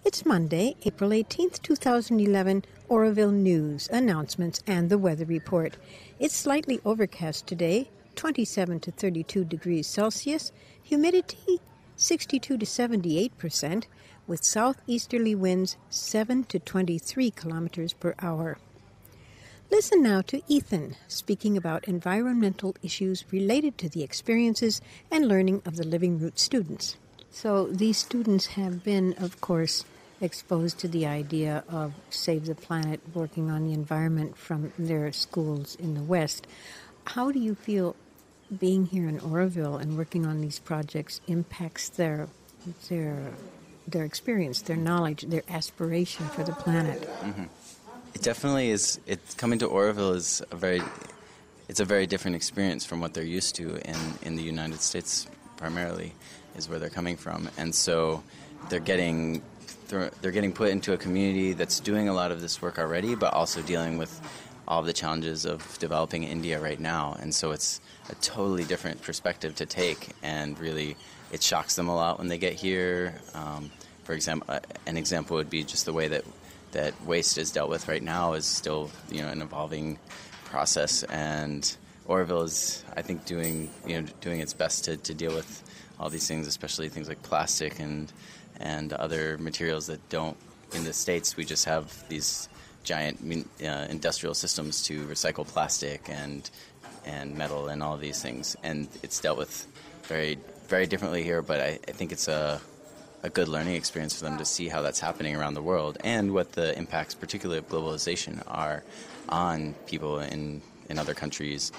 It's Monday, April 18th, 2011, Auroville News, announcements, and the weather report. It's slightly overcast today, 27 to 32 degrees Celsius, humidity 62 to 78%, with southeasterly winds 7 to 23 kilometers per hour. Listen now to Ethan speaking about environmental issues related to the experiences and learning of the Living Root students. So these students have been, of course, exposed to the idea of Save the Planet, working on the environment from their schools in the West. How do you feel being here in Auroville and working on these projects impacts their experience, their knowledge, their aspiration for the planet? Mm-hmm. It definitely is. Coming to Auroville is it's a very different experience from what they're used to in the United States. Primarily, is where they're coming from, and so they're getting put into a community that's doing a lot of this work already, but also dealing with all the challenges of developing India right now. And so it's a totally different perspective to take, and really it shocks them a lot when they get here. For example, an example would be just the way that waste is dealt with right now is still an evolving process, and Auroville is, I think, doing its best to deal with all these things, especially things like plastic and other materials that don't. In the States, we just have these giant industrial systems to recycle plastic and metal and all of these things, and it's dealt with very, very differently here. But I think it's a good learning experience for them to see how that's happening around the world and what the impacts, particularly of globalization, are on people in other countries.